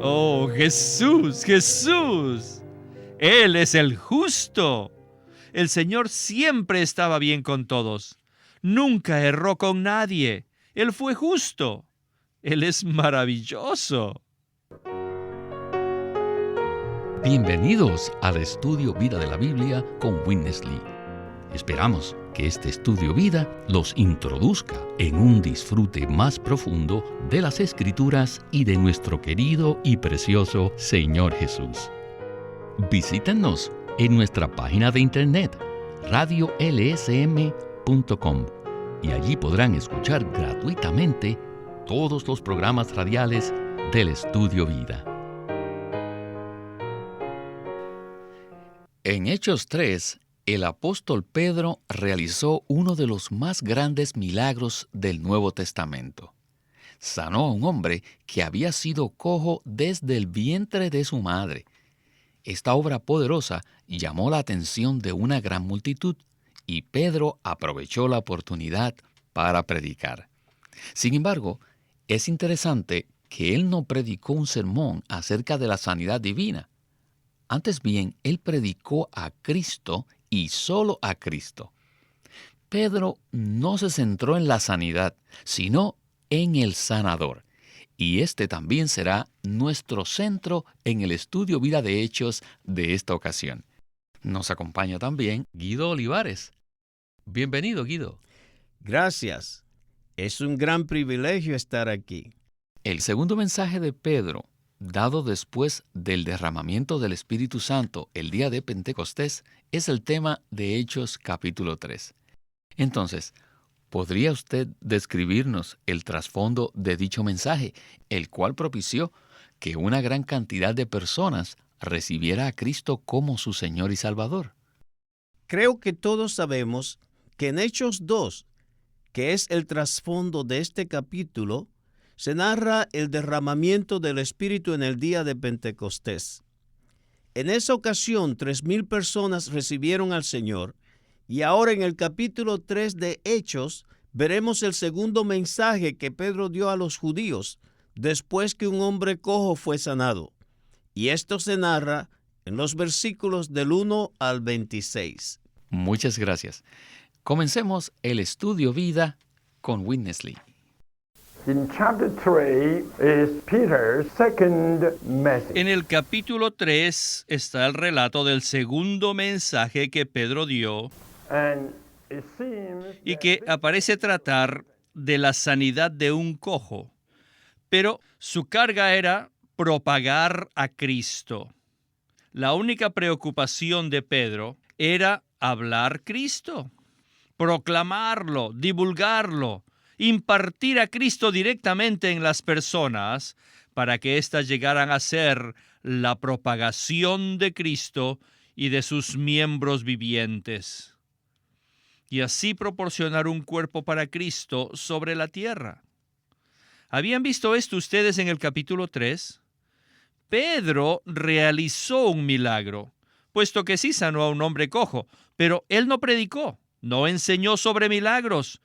Oh, Jesús, Jesús. Él es el justo. El Señor siempre estaba bien con todos. Nunca erró con nadie. Él fue justo. Él es maravilloso. Bienvenidos al Estudio Vida de la Biblia con Witness Lee. Esperamos que este Estudio Vida los introduzca en un disfrute más profundo de las Escrituras y de nuestro querido y precioso Señor Jesús. Visítenos en nuestra página de internet radiolsm.com y allí podrán escuchar gratuitamente todos los programas radiales del Estudio Vida. En Hechos 3, el apóstol Pedro realizó uno de los más grandes milagros del Nuevo Testamento. Sanó a un hombre que había sido cojo desde el vientre de su madre. Esta obra poderosa llamó la atención de una gran multitud y Pedro aprovechó la oportunidad para predicar. Sin embargo, es interesante que él no predicó un sermón acerca de la sanidad divina. Antes bien, él predicó a Cristo y solo a Cristo. Pedro no se centró en la sanidad, sino en el sanador. Y este también será nuestro centro en el Estudio Vida de Hechos de esta ocasión. Nos acompaña también Guido Olivares. Bienvenido, Guido. Gracias. Es un gran privilegio estar aquí. El segundo mensaje de Pedro, dado después del derramamiento del Espíritu Santo el día de Pentecostés, es el tema de Hechos capítulo 3. Entonces, ¿podría usted describirnos el trasfondo de dicho mensaje, el cual propició que una gran cantidad de personas recibiera a Cristo como su Señor y Salvador? Creo que todos sabemos que en Hechos 2, que es el trasfondo de este capítulo, se narra el derramamiento del Espíritu en el día de Pentecostés. En esa ocasión, 3,000 personas recibieron al Señor, y ahora en el capítulo 3 de Hechos, veremos el segundo mensaje que Pedro dio a los judíos, después que un hombre cojo fue sanado. Y esto se narra en los versículos del 1 al 26. Muchas gracias. Comencemos el Estudio Vida con Witness Lee. In chapter 3 is Peter's second message. En el capítulo 3 está el relato del segundo mensaje que Pedro dio And it seems y que aparece tratar de la sanidad de un cojo. Pero su carga era propagar a Cristo. La única preocupación de Pedro era hablar Cristo, proclamarlo, divulgarlo, impartir a Cristo directamente en las personas para que éstas llegaran a ser la propagación de Cristo y de sus miembros vivientes, y así proporcionar un cuerpo para Cristo sobre la tierra. ¿Habían visto esto ustedes en el capítulo 3? Pedro realizó un milagro, puesto que sí sanó a un hombre cojo, pero él no predicó, no enseñó sobre milagros,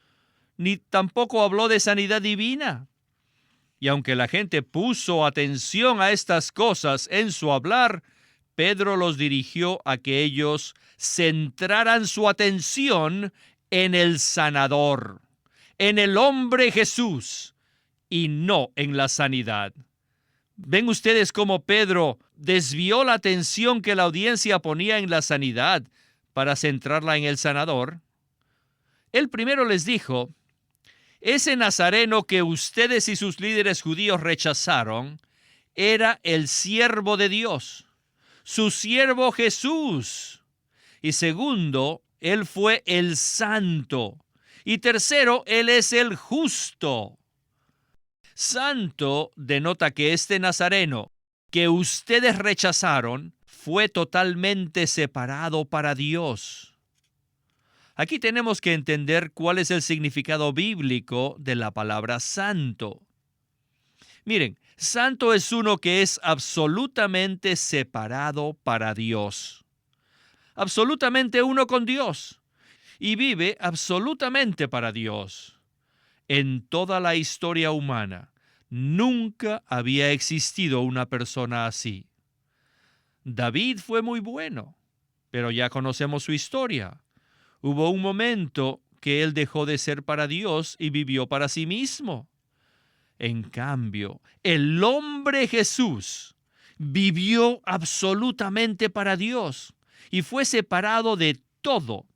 ni tampoco habló de sanidad divina. Y aunque la gente puso atención a estas cosas en su hablar, Pedro los dirigió a que ellos centraran su atención en el sanador, en el hombre Jesús, y no en la sanidad. ¿Ven ustedes cómo Pedro desvió la atención que la audiencia ponía en la sanidad para centrarla en el sanador? Él primero les dijo: ese nazareno que ustedes y sus líderes judíos rechazaron era el siervo de Dios, su siervo Jesús. Y segundo, él fue el santo. Y tercero, él es el justo. Santo denota que este nazareno que ustedes rechazaron fue totalmente separado para Dios. Aquí tenemos que entender cuál es el significado bíblico de la palabra santo. Miren, santo es uno que es absolutamente separado para Dios, absolutamente uno con Dios, y vive absolutamente para Dios. En toda la historia humana, Nunca había existido una persona así. David fue muy bueno, pero ya conocemos su historia. Hubo un momento que él dejó de ser para Dios y vivió para sí mismo. En cambio, el hombre Jesús vivió absolutamente para Dios y fue separado de todo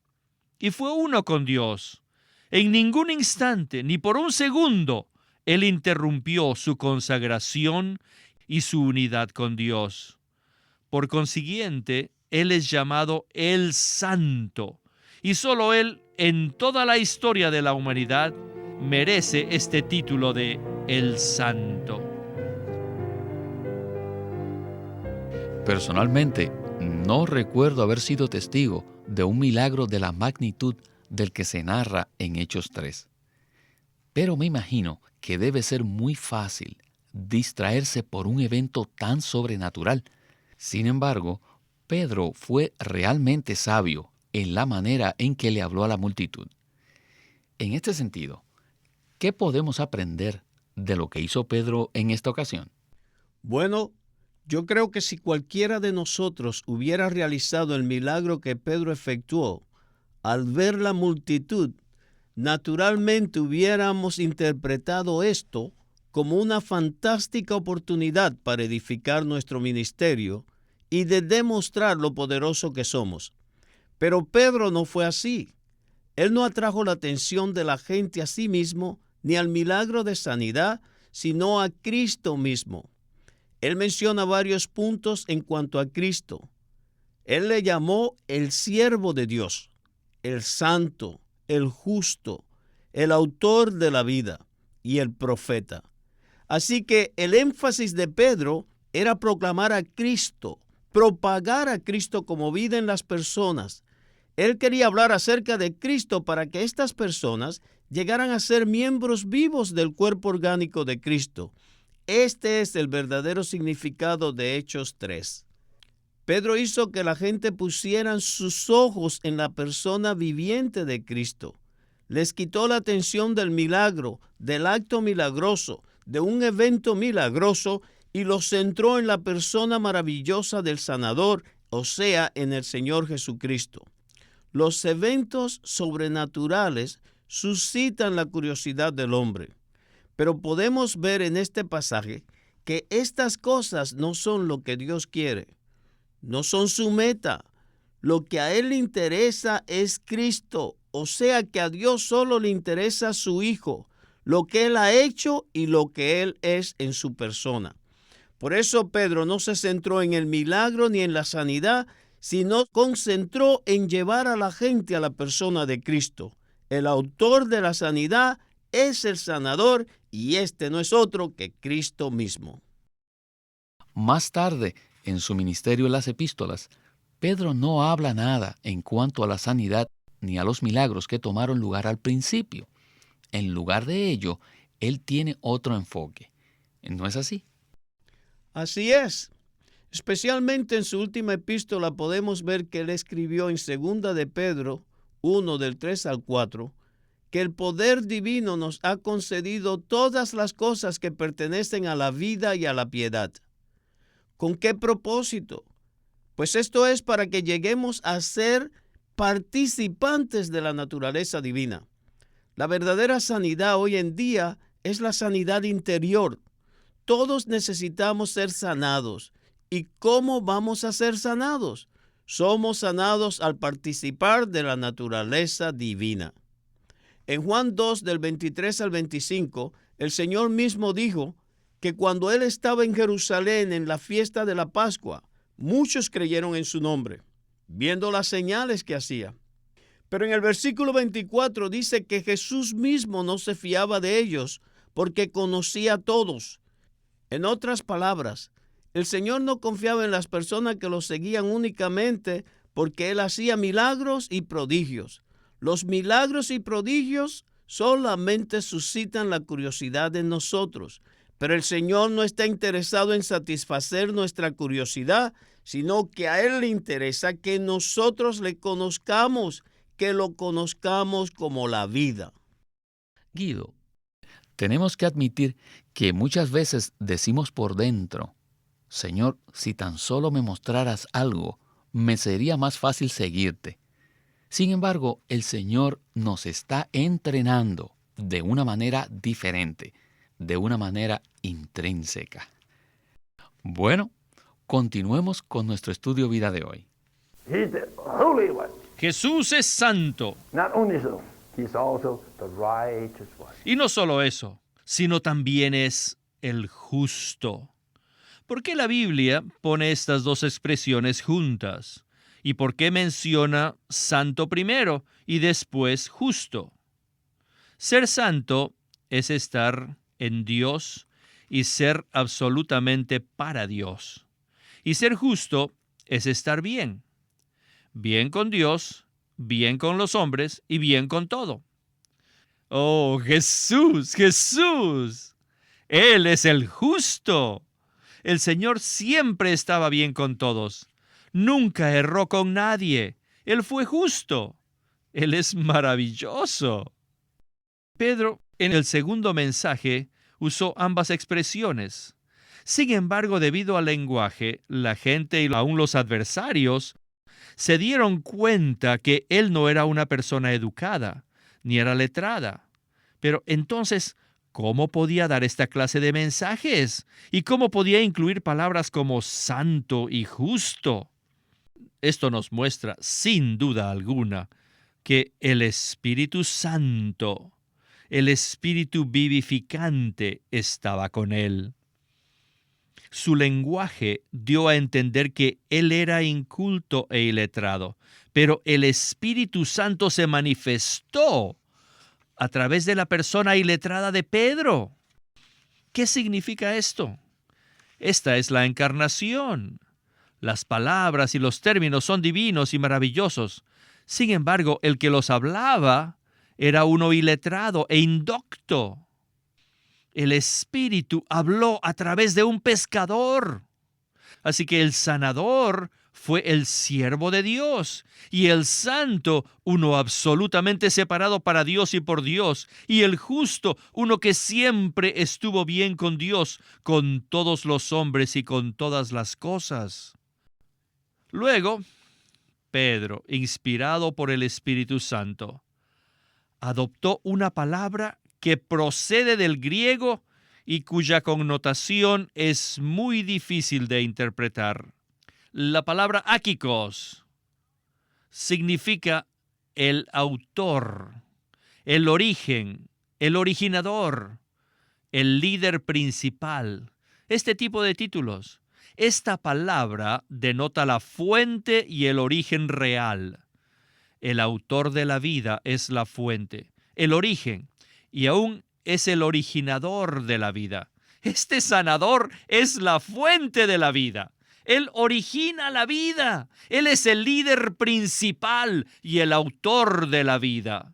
y fue uno con Dios. En ningún instante, ni por un segundo, él interrumpió su consagración y su unidad con Dios. Por consiguiente, él es llamado el Santo, y solo él, en toda la historia de la humanidad, merece este título de el Santo. Personalmente, no recuerdo haber sido testigo de un milagro de la magnitud del que se narra en Hechos 3. Pero me imagino que debe ser muy fácil distraerse por un evento tan sobrenatural. Sin embargo, Pedro fue realmente sabio en la manera en que le habló a la multitud. En este sentido, ¿qué podemos aprender de lo que hizo Pedro en esta ocasión? Bueno, yo creo que si cualquiera de nosotros hubiera realizado el milagro que Pedro efectuó, al ver la multitud, naturalmente hubiéramos interpretado esto como una fantástica oportunidad para edificar nuestro ministerio y de demostrar lo poderoso que somos. Pero Pedro no fue así. Él no atrajo la atención de la gente a sí mismo ni al milagro de sanidad, sino a Cristo mismo. Él menciona varios puntos en cuanto a Cristo. Él le llamó el siervo de Dios, el santo, el justo, el autor de la vida y el profeta. Así que el énfasis de Pedro era proclamar a Cristo, propagar a Cristo como vida en las personas. Él quería hablar acerca de Cristo para que estas personas llegaran a ser miembros vivos del cuerpo orgánico de Cristo. Este es el verdadero significado de Hechos 3. Pedro hizo que la gente pusieran sus ojos en la persona viviente de Cristo. Les quitó la atención del milagro, del acto milagroso, de un evento milagroso, y los centró en la persona maravillosa del sanador, o sea, en el Señor Jesucristo. Los eventos sobrenaturales suscitan la curiosidad del hombre, pero podemos ver en este pasaje que estas cosas no son lo que Dios quiere, no son su meta. Lo que a Él le interesa es Cristo, o sea que a Dios solo le interesa su Hijo, lo que Él ha hecho y lo que Él es en su persona. Por eso Pedro no se centró en el milagro ni en la sanidad, sino concentró en llevar a la gente a la persona de Cristo. El autor de la sanidad es el sanador y este no es otro que Cristo mismo. Más tarde, en su ministerio en las epístolas, Pedro no habla nada en cuanto a la sanidad ni a los milagros que tomaron lugar al principio. En lugar de ello, él tiene otro enfoque. ¿No es así? Así es. Especialmente en su última epístola podemos ver que él escribió en 2 de Pedro 1 del 3 al 4, que el poder divino nos ha concedido todas las cosas que pertenecen a la vida y a la piedad. ¿Con qué propósito? Pues esto es para que lleguemos a ser participantes de la naturaleza divina. La verdadera sanidad hoy en día es la sanidad interior. Todos necesitamos ser sanados. ¿Y cómo vamos a ser sanados? Somos sanados al participar de la naturaleza divina. En Juan 2, del 23 al 25, el Señor mismo dijo que cuando Él estaba en Jerusalén en la fiesta de la Pascua, muchos creyeron en su nombre, viendo las señales que hacía. Pero en el versículo 24 dice que Jesús mismo no se fiaba de ellos porque conocía a todos. En otras palabras, el Señor no confiaba en las personas que lo seguían únicamente porque Él hacía milagros y prodigios. Los milagros y prodigios solamente suscitan la curiosidad en nosotros, pero el Señor no está interesado en satisfacer nuestra curiosidad, sino que a Él le interesa que nosotros le conozcamos, que lo conozcamos como la vida. Guido, tenemos que admitir que muchas veces decimos por dentro, Señor, si tan solo me mostraras algo, me sería más fácil seguirte. Sin embargo, el Señor nos está entrenando de una manera diferente, de una manera intrínseca. Bueno, continuemos con nuestro estudio vida de hoy. He's the Holy One. Jesús es santo. Not only so, he's also the righteous one. Y no solo eso, sino también es el justo. ¿Por qué la Biblia pone estas dos expresiones juntas? ¿Y por qué menciona santo primero y después justo? Ser santo es estar en Dios y ser absolutamente para Dios. Y ser justo es estar bien. Bien con Dios, bien con los hombres y bien con todo. ¡Oh, Jesús, Jesús! Él es el justo. El Señor siempre estaba bien con todos. Nunca erró con nadie. Él fue justo. Él es maravilloso. Pedro, en el segundo mensaje, usó ambas expresiones. Sin embargo, debido al lenguaje, la gente y aún los adversarios se dieron cuenta que él no era una persona educada, ni era letrada. Pero entonces, ¿cómo podía dar esta clase de mensajes? ¿Y cómo podía incluir palabras como santo y justo? Esto nos muestra, sin duda alguna, que el Espíritu Santo, el Espíritu vivificante, estaba con él. Su lenguaje dio a entender que él era inculto e iletrado, pero el Espíritu Santo se manifestó a través de la persona iletrada de Pedro. ¿Qué significa esto? Esta es la encarnación. Las palabras y los términos son divinos y maravillosos. Sin embargo, el que los hablaba era uno iletrado e indocto. El Espíritu habló a través de un pescador. Así que el sanador fue el siervo de Dios, y el santo, uno absolutamente separado para Dios y por Dios, y el justo, uno que siempre estuvo bien con Dios, con todos los hombres y con todas las cosas. Luego, Pedro, inspirado por el Espíritu Santo, adoptó una palabra que procede del griego y cuya connotación es muy difícil de interpretar. La palabra ákikos significa el autor, el origen, el originador, el líder principal. Este tipo de títulos. Esta palabra denota la fuente y el origen real. El autor de la vida es la fuente, el origen, y aún es el originador de la vida. Este sanador es la fuente de la vida. Él origina la vida. Él es el líder principal y el autor de la vida.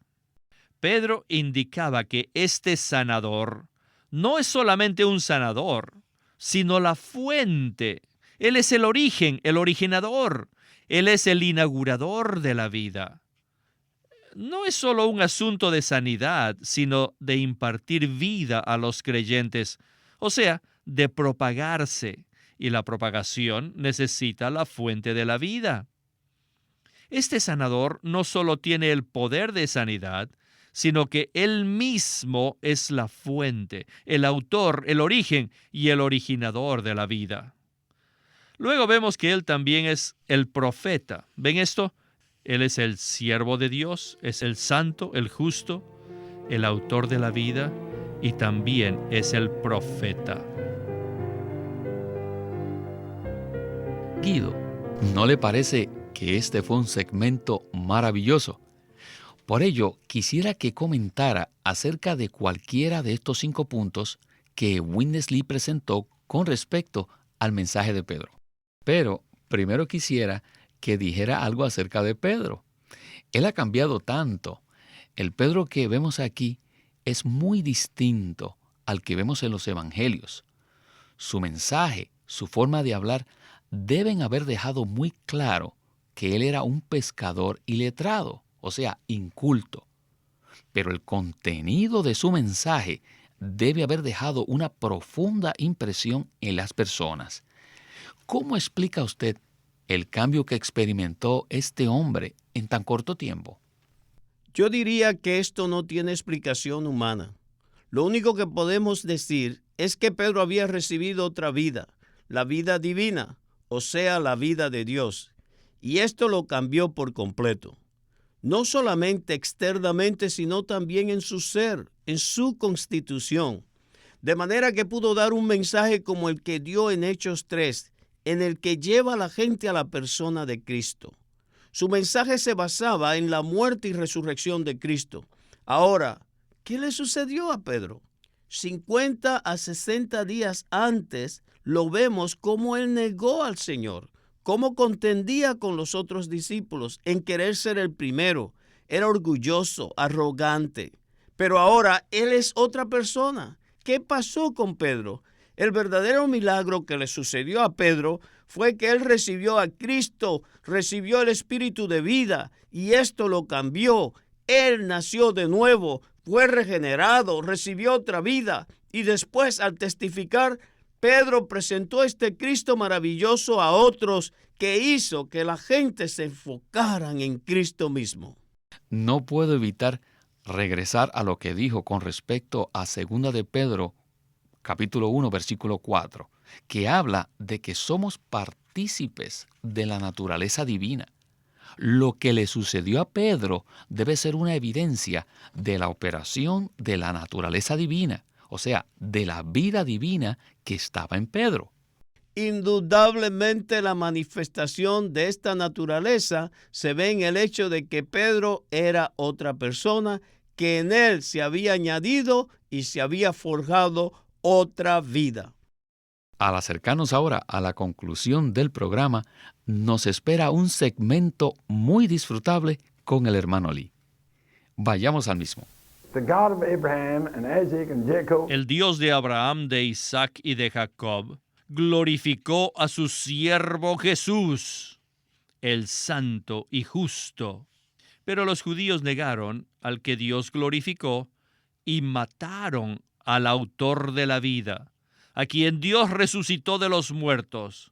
Pedro indicaba que este sanador no es solamente un sanador, sino la fuente. Él es el origen, el originador. Él es el inaugurador de la vida. No es solo un asunto de sanidad, sino de impartir vida a los creyentes, o sea, de propagarse, y la propagación necesita la fuente de la vida. Este sanador no solo tiene el poder de sanidad, sino que él mismo es la fuente, el autor, el origen y el originador de la vida. Luego vemos que él también es el profeta. ¿Ven esto? Él es el siervo de Dios, es el santo, el justo, el autor de la vida y también es el profeta. Guido, ¿no le parece que este fue un segmento maravilloso? Por ello, quisiera que comentara acerca de cualquiera de estos 5 puntos que Witness Lee presentó con respecto al mensaje de Pedro. Pero primero quisiera que dijera algo acerca de Pedro. Él ha cambiado tanto. El Pedro que vemos aquí es muy distinto al que vemos en los evangelios. Su mensaje, su forma de hablar, deben haber dejado muy claro que él era un pescador iletrado, o sea, inculto. Pero el contenido de su mensaje debe haber dejado una profunda impresión en las personas. ¿Cómo explica usted el cambio que experimentó este hombre en tan corto tiempo? Yo diría que esto no tiene explicación humana. Lo único que podemos decir es que Pedro había recibido otra vida, la vida divina, o sea, la vida de Dios, y esto lo cambió por completo. No solamente externamente, sino también en su ser, en su constitución, de manera que pudo dar un mensaje como el que dio en Hechos 3, en el que lleva a la gente a la persona de Cristo. Su mensaje se basaba en la muerte y resurrección de Cristo. Ahora, ¿qué le sucedió a Pedro? 50 a 60 días antes lo vemos cómo él negó al Señor, cómo contendía con los otros discípulos en querer ser el primero. Era orgulloso, arrogante. Pero ahora él es otra persona. ¿Qué pasó con Pedro? El verdadero milagro que le sucedió a Pedro fue que él recibió a Cristo, recibió el Espíritu de vida y esto lo cambió. Él nació de nuevo, fue regenerado, recibió otra vida y después al testificar, Pedro presentó este Cristo maravilloso a otros que hizo que la gente se enfocaran en Cristo mismo. No puedo evitar regresar a lo que dijo con respecto a 2 de Pedro, capítulo 1, versículo 4, que habla de que somos partícipes de la naturaleza divina. Lo que le sucedió a Pedro debe ser una evidencia de la operación de la naturaleza divina, o sea, de la vida divina que estaba en Pedro. Indudablemente la manifestación de esta naturaleza se ve en el hecho de que Pedro era otra persona, que en él se había añadido y se había forjado otra vida. Al acercarnos ahora a la conclusión del programa, nos espera un segmento muy disfrutable con el hermano Lee. Vayamos al mismo. The God of Abraham and Isaac and Jacob. El Dios de Abraham, de Isaac y de Jacob glorificó a su siervo Jesús, el santo y justo. Pero los judíos negaron al que Dios glorificó y mataron al autor de la vida, a quien Dios resucitó de los muertos.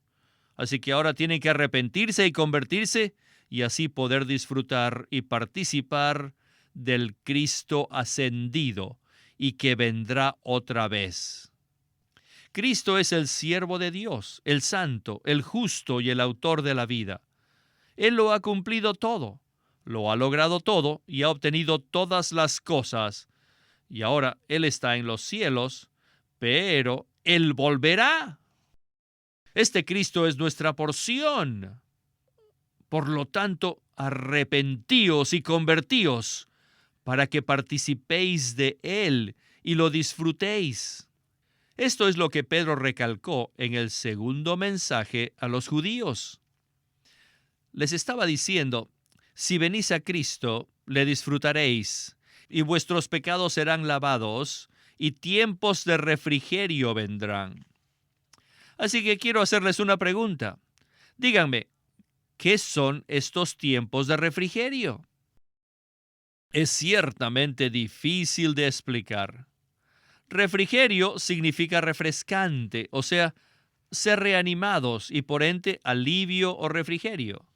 Así que ahora tienen que arrepentirse y convertirse y así poder disfrutar y participar del Cristo ascendido y que vendrá otra vez. Cristo es el siervo de Dios, el santo, el justo y el autor de la vida. Él lo ha cumplido todo, lo ha logrado todo y ha obtenido todas las cosas. Y ahora Él está en los cielos, pero Él volverá. Este Cristo es nuestra porción. Por lo tanto, arrepentíos y convertíos para que participéis de Él y lo disfrutéis. Esto es lo que Pedro recalcó en el segundo mensaje a los judíos. Les estaba diciendo, si venís a Cristo, le disfrutaréis, y vuestros pecados serán lavados, y tiempos de refrigerio vendrán. Así que quiero hacerles una pregunta. Díganme, ¿qué son estos tiempos de refrigerio? Es ciertamente difícil de explicar. Refrigerio significa refrescante, o sea, ser reanimados y por ende alivio o refrigerio.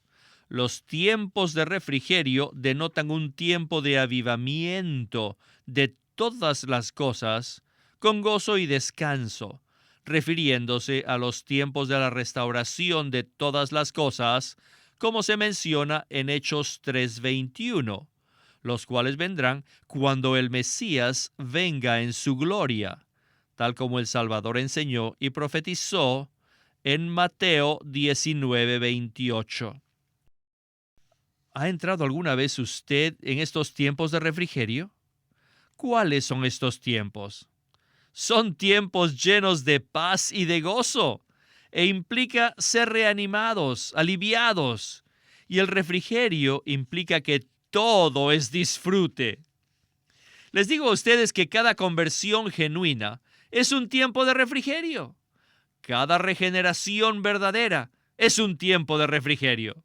Los tiempos de refrigerio denotan un tiempo de avivamiento de todas las cosas con gozo y descanso, refiriéndose a los tiempos de la restauración de todas las cosas, como se menciona en Hechos 3:21. Los cuales vendrán cuando el Mesías venga en su gloria, tal como el Salvador enseñó y profetizó en Mateo 19:28. ¿Ha entrado alguna vez usted en estos tiempos de refrigerio? ¿Cuáles son estos tiempos? Son tiempos llenos de paz y de gozo, e implica ser reanimados, aliviados, y el refrigerio implica que todo es disfrute. Les digo a ustedes que cada conversión genuina es un tiempo de refrigerio. Cada regeneración verdadera es un tiempo de refrigerio.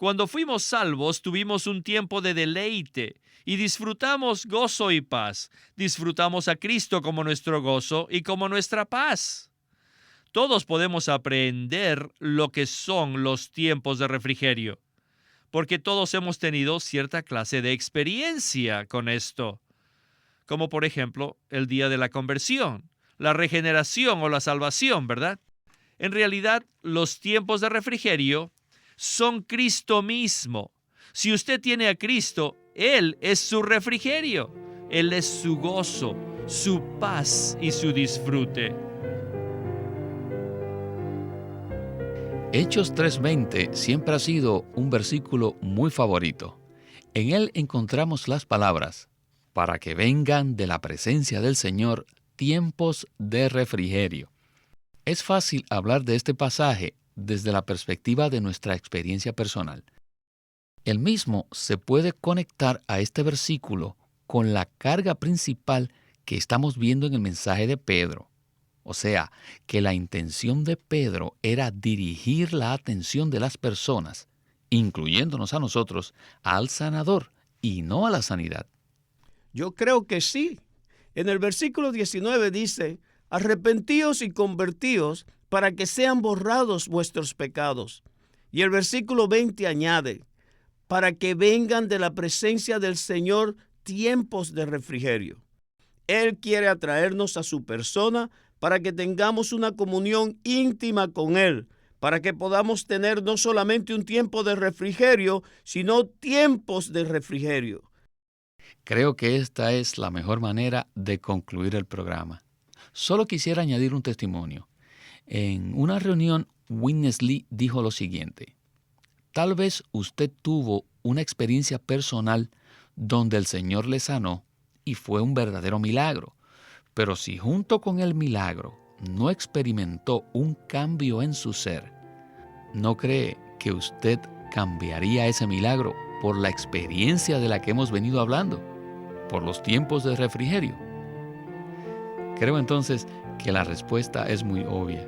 Cuando fuimos salvos, tuvimos un tiempo de deleite y disfrutamos gozo y paz. Disfrutamos a Cristo como nuestro gozo y como nuestra paz. Todos podemos aprender lo que son los tiempos de refrigerio, porque todos hemos tenido cierta clase de experiencia con esto, como por ejemplo el día de la conversión, la regeneración o la salvación, ¿verdad? En realidad, los tiempos de refrigerio son Cristo mismo. Si usted tiene a Cristo, Él es su refrigerio. Él es su gozo, su paz y su disfrute. Hechos 3:20 siempre ha sido un versículo muy favorito. En él encontramos las palabras, para que vengan de la presencia del Señor tiempos de refrigerio. Es fácil hablar de este pasaje desde la perspectiva de nuestra experiencia personal. El mismo se puede conectar a este versículo con la carga principal que estamos viendo en el mensaje de Pedro. O sea, que la intención de Pedro era dirigir la atención de las personas, incluyéndonos a nosotros, al sanador y no a la sanidad. Yo creo que sí. En el versículo 19 dice, arrepentíos y convertíos para que sean borrados vuestros pecados. Y el versículo 20 añade, para que vengan de la presencia del Señor tiempos de refrigerio. Él quiere atraernos a su persona para que tengamos una comunión íntima con Él, para que podamos tener no solamente un tiempo de refrigerio, sino tiempos de refrigerio. Creo que esta es la mejor manera de concluir el programa. Solo quisiera añadir un testimonio. En una reunión, Witness Lee dijo lo siguiente: tal vez usted tuvo una experiencia personal donde el Señor le sanó y fue un verdadero milagro. Pero si junto con el milagro no experimentó un cambio en su ser, ¿no cree que usted cambiaría ese milagro por la experiencia de la que hemos venido hablando, por los tiempos de refrigerio? Creo entonces que la respuesta es muy obvia.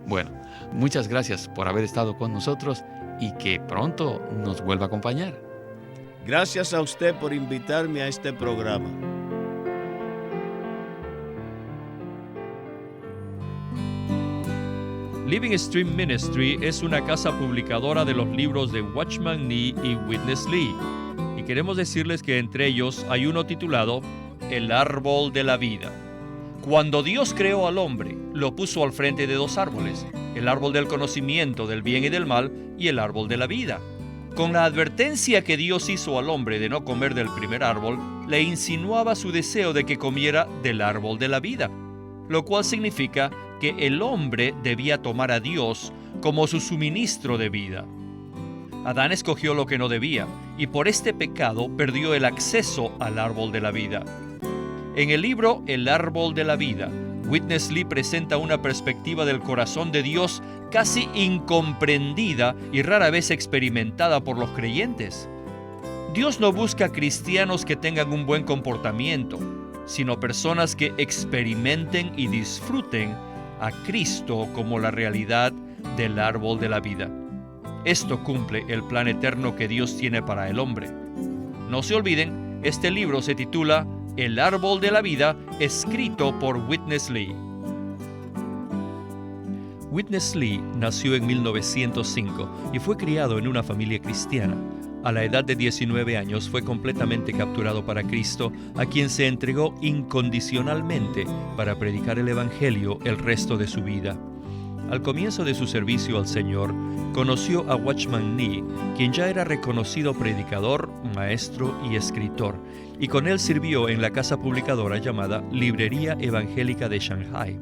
Bueno, muchas gracias por haber estado con nosotros y que pronto nos vuelva a acompañar. Gracias a usted por invitarme a este programa. Living Stream Ministry es una casa publicadora de los libros de Watchman Nee y Witness Lee. Y queremos decirles que entre ellos hay uno titulado El árbol de la vida. Cuando Dios creó al hombre, lo puso al frente de dos árboles, el árbol del conocimiento del bien y del mal y el árbol de la vida. Con la advertencia que Dios hizo al hombre de no comer del primer árbol, le insinuaba su deseo de que comiera del árbol de la vida, lo cual significa que el hombre debía tomar a Dios como su suministro de vida. Adán escogió lo que no debía, y por este pecado perdió el acceso al árbol de la vida. En el libro El árbol de la vida, Witness Lee presenta una perspectiva del corazón de Dios casi incomprendida y rara vez experimentada por los creyentes. Dios no busca cristianos que tengan un buen comportamiento, sino personas que experimenten y disfruten a Cristo como la realidad del árbol de la vida. Esto cumple el plan eterno que Dios tiene para el hombre. No se olviden, este libro se titula El árbol de la vida, escrito por Witness Lee. Witness Lee nació en 1905 y fue criado en una familia cristiana. A la edad de 19 años fue completamente capturado para Cristo, a quien se entregó incondicionalmente para predicar el Evangelio el resto de su vida. Al comienzo de su servicio al Señor, conoció a Watchman Nee, quien ya era reconocido predicador, maestro y escritor, y con él sirvió en la casa publicadora llamada Librería Evangélica de Shanghai.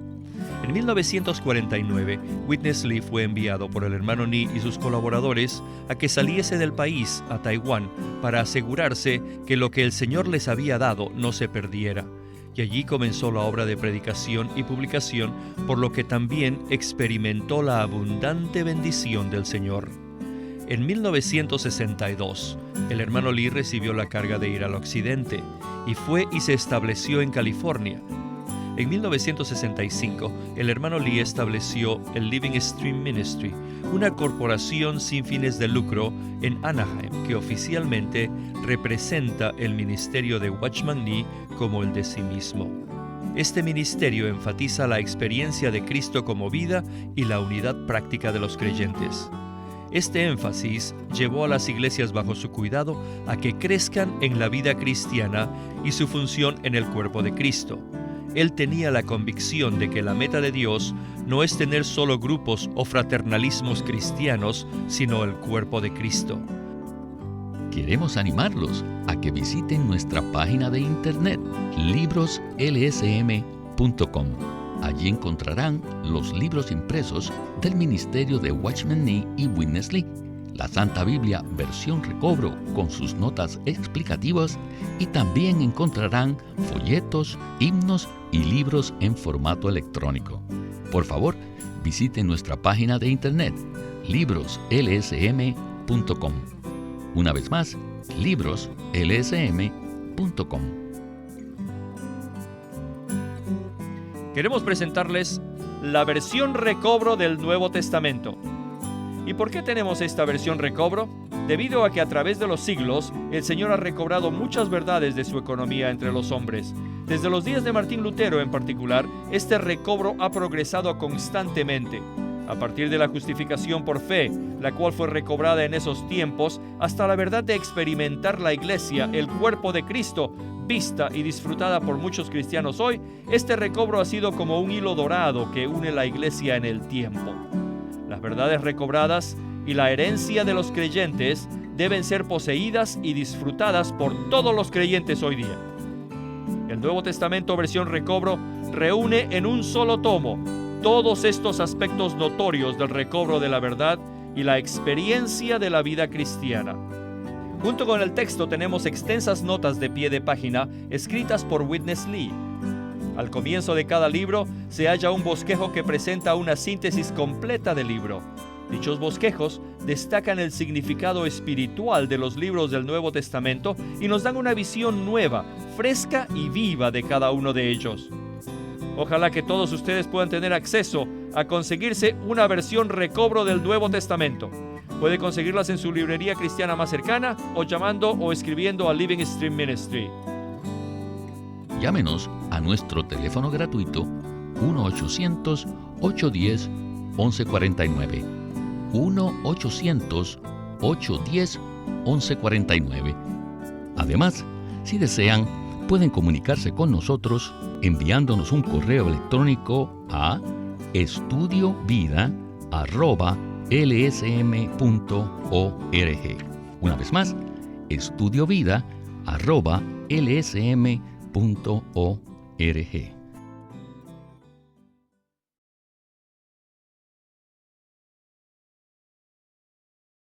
En 1949, Witness Lee fue enviado por el hermano Nee y sus colaboradores a que saliese del país a Taiwán para asegurarse que lo que el Señor les había dado no se perdiera. Y allí comenzó la obra de predicación y publicación, por lo que también experimentó la abundante bendición del Señor. En 1962, el hermano Lee recibió la carga de ir al occidente y fue y se estableció en California. En 1965, el hermano Lee estableció el Living Stream Ministry, una corporación sin fines de lucro en Anaheim que oficialmente representa el ministerio de Watchman Nee como el de sí mismo. Este ministerio enfatiza la experiencia de Cristo como vida y la unidad práctica de los creyentes. Este énfasis llevó a las iglesias bajo su cuidado a que crezcan en la vida cristiana y su función en el cuerpo de Cristo. Él tenía la convicción de que la meta de Dios no es tener solo grupos o fraternalismos cristianos, sino el cuerpo de Cristo. Queremos animarlos a que visiten nuestra página de internet, libroslsm.com. Allí encontrarán los libros impresos del ministerio de Watchman Nee y Witness Lee, la Santa Biblia versión recobro con sus notas explicativas, y también encontrarán folletos, himnos y libros en formato electrónico. Por favor, visiten nuestra página de internet, libroslsm.com. Una vez más, libroslsm.com. Queremos presentarles la versión recobro del Nuevo Testamento. ¿Y por qué tenemos esta versión recobro? Debido a que a través de los siglos, el Señor ha recobrado muchas verdades de su economía entre los hombres. Desde los días de Martín Lutero en particular, este recobro ha progresado constantemente. A partir de la justificación por fe, la cual fue recobrada en esos tiempos, hasta la verdad de experimentar la Iglesia, el cuerpo de Cristo, vista y disfrutada por muchos cristianos hoy, este recobro ha sido como un hilo dorado que une la Iglesia en el tiempo. Las verdades recobradas y la herencia de los creyentes deben ser poseídas y disfrutadas por todos los creyentes hoy día. El Nuevo Testamento versión recobro reúne en un solo tomo todos estos aspectos notorios del recobro de la verdad y la experiencia de la vida cristiana. Junto con el texto tenemos extensas notas de pie de página escritas por Witness Lee. Al comienzo de cada libro se halla un bosquejo que presenta una síntesis completa del libro. Dichos bosquejos destacan el significado espiritual de los libros del Nuevo Testamento y nos dan una visión nueva, fresca y viva de cada uno de ellos. Ojalá que todos ustedes puedan tener acceso a conseguirse una versión recobro del Nuevo Testamento. Puede conseguirlas en su librería cristiana más cercana o llamando o escribiendo a Living Stream Ministry. Llámenos a nuestro teléfono gratuito 1-800-810-1149. 1-800-810-1149. Además, si desean, pueden comunicarse con nosotros enviándonos un correo electrónico a estudiovida@lsm.org. Una vez más, estudiovida@lsm.org.